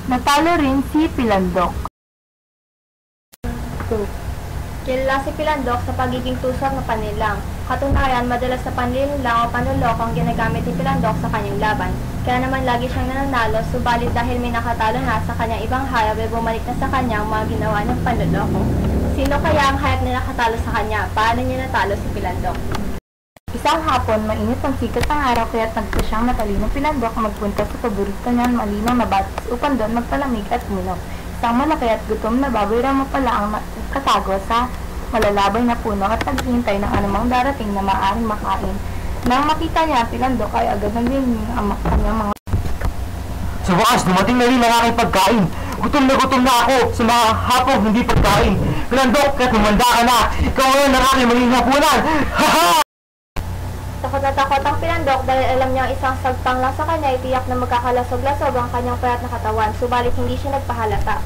Natalo rin si Pilandok. 2. Kilala si Pilandok sa pagiging tusok na panlilang. Katunayan, madalas na panlilang o panluloko ang ginagamit ni Pilandok sa kanyang laban. Kaya naman lagi siyang nananalo, subalit dahil may nakatalo na sa kanyang ibang hayop ay bumalik na sa kanya ang mga ginawa ng panluloko. Sino kaya ang hayop na nakatalo sa kanya? Paano niya natalo si Pilandok? Isang hapon, mainit ang sikat ng araw kaya't nagpo siyang matalinong Pilandok magpunta sa paborito niyang malinaw na batis upang doon magpalamig at uminom. Isang malaki at gutom na baboy ramo pala ang katago sa malalabay na puno at naghihintay ng anumang darating na maaaring makain. Nang makita niya ang Pilandok ay agad nang dinigin ang kanyang mga... Sa wakas, dumating na rin ang aking pagkain. Gutom na ako sa mga hapong hindi pagkain. Pilandok, kahit humanda ka na, ikaw ngayon ang aking maging hapunan. Haha! Takot na takot ang Pilandok dahil alam niya isang sagpang lang sa kanya ay tiyak na magkakalasog-lasog ang kanyang payat na katawan, subalit hindi siya nagpahalata.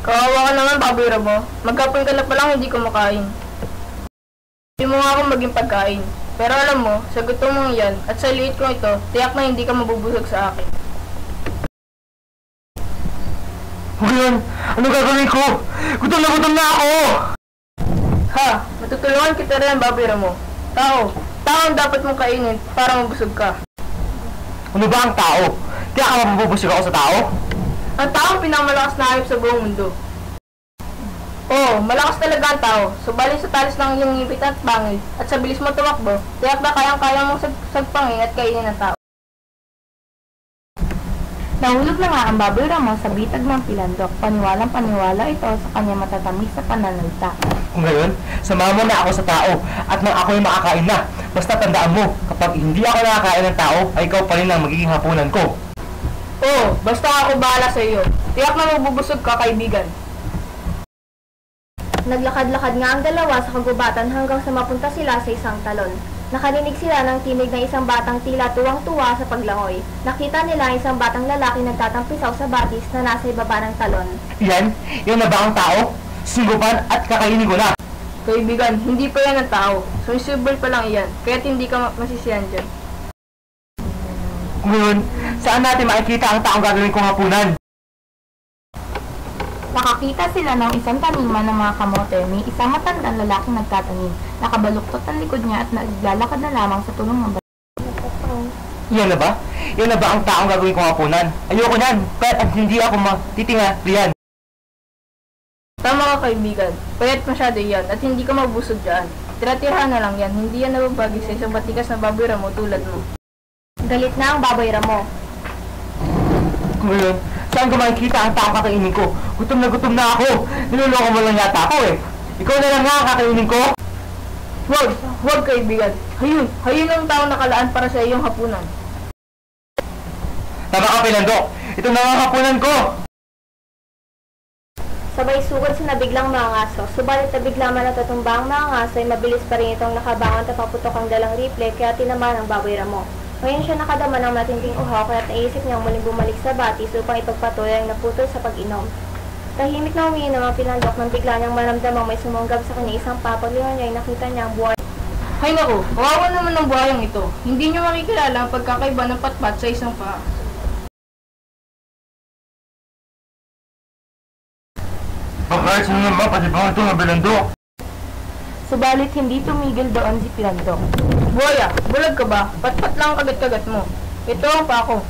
Kawawa ka naman, baboy ramo. Magkapon ka na palang hindi kumakain. Hindi mo nga akong maging pagkain. Pero alam mo, sa gutom mong yan at sa liit kong ito, tiyak na hindi ka mabubusog sa akin. Ngayon, ano gagawin ko? Gutom na ako! Ha, matutulungan kita rin, baboy ramo. Tao ang dapat mong kainin para mabusog ka. Ano ba ang tao? Kaya ka mabubusog ako sa tao? Ang tao ang pinakamalakas na hayop sa buong mundo. Oo, malakas talaga ang tao. Subalit sa talis ng iyong ngipit at bangil at sa bilis mo tumakbo, tiyak na kayang-kaya mong sagpangin at kainin ng tao. Nahulog na nga ang baboy ramo sa bitag ng Pilandok. Paniwalang-paniwala ito sa kanyang matatamis sa pananalita. Kung ngayon, samahan mo na ako sa tao at nang ako'y makakain na. Basta tandaan mo, kapag hindi ako nakakain ng tao, ay ikaw pa rin ang magiging hapunan ko. Oo, basta ako bahala sa iyo. Tiyak na mabubusog ka, kaibigan. Naglakad-lakad nga ang dalawa sa kagubatan hanggang sa mapunta sila sa isang talon. Nakarinig sila ng tinig ng isang batang tila tuwang-tuwa sa paglangoy. Nakita nila ang isang batang lalaki nagtatampisaw sa batis na nasa ibaba ng talon. Yan na ba ang tao? Singgupan at kakainin ko na. Kaibigan, hindi pa yan ang tao. Sumisibol pa lang iyan, kaya't hindi ka masisiyan dyan. Kung ngayon, saan natin makikita ang taong gagawin kong hapunan? Nakakita sila ng isang taniman ng mga kamote. May isang matandang lalaking nagtatanim. Nakabaluktot ang likod niya at naglalakad na lamang sa tulong ng Yan na ba? Yan na ba ang taong gagawin kong hapunan? Ayoko nan, at hindi ako matitinga riyan. Tama ka, kaibigan. Payat masyado yan at hindi ka mabusog dyan. Tira-tirahan na lang yan, hindi yan nababagi sa isang batikas na baboy ramo tulad mo. Galit na ang baboy ramo. Kung ngayon, saan ko makikita ang taong kakainin ko? Gutom na ako. Niloloko mo lang yata ako eh. Ikaw na lang nga ang kakainin ko. Huwag kaibigan. Hayun ang taong nakalaan para sa iyong hapunan. Tama ka, Pilandok. Ito na ang hapunan ko. Sabay sugod sa nabiglang mga ngaso, subalit nabigla man natutumba ang mga ngaso ay mabilis pa rin itong nakabangon at paputok ang dalang rifle kaya tinamaan ang baboy ramo. Ngayon siya nakadama ng matinding uhaw kaya naisip niyang muling bumalik sa batis upang ipagpatuloy ang naputol sa pag-inom. Tahimik na umiinom ang Pilandok nang bigla niyang maramdamang may sumunggab sa kanya isang papaglingon niya ay nakita niya ang buhay. Hay naku, kawawa naman ng buhayang ito. Hindi niyo makikilala ang pagkakaiba ng patpat sa isang paa. Kahit sino naman, pati ba ito nga Pilandok? Subalit hindi tumigil doon si Pilandok. Buhaya, bulag ka ba? Patpat lang ang kagat-kagat mo. Ito ang pako.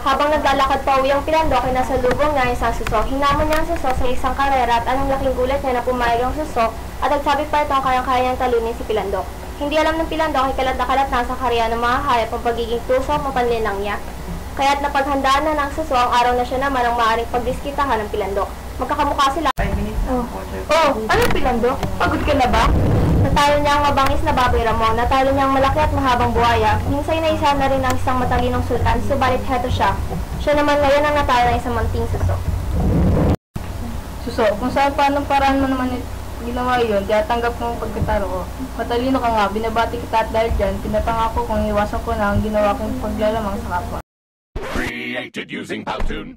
Habang naglalakad pa uwi ang Pilandok ay nasa lubong niya isang suso. Hinamon niya ang suso sa isang karera at anong laking gulat niya na pumayag ang suso at nagsabi pa itong kayang-kaya niyang talunin si Pilandok. Hindi alam ng Pilandok ay kalat na kalat na sa karya ng mga hayop ang pagiging tusok mapanlinlang niya. Kaya't napaghandaan na ng suso ang araw na siya naman ang maaaring pagdiskitahan ng Pilandok. Magkakamukha sila. Ano Pilandok? Pagod ka na ba? Natalo niya ang mabangis na baboy ramo, natalo niya ang malaki at mahabang buhaya. Hinsay na isa na rin ang isang matalinong sultan, subalit heto siya. Siya naman ngayon ang natalo ng isang manting suso. Suso, kung saan paanong paraan mo naman ginawa yun, kaya tanggap mo ang pagkatalo ko. Matalino ka nga, binabati kita at dahil dyan, pinapangako kong iwasan ko na ang ginawa kong paglalamang sa kapwa. Created using Powtoon.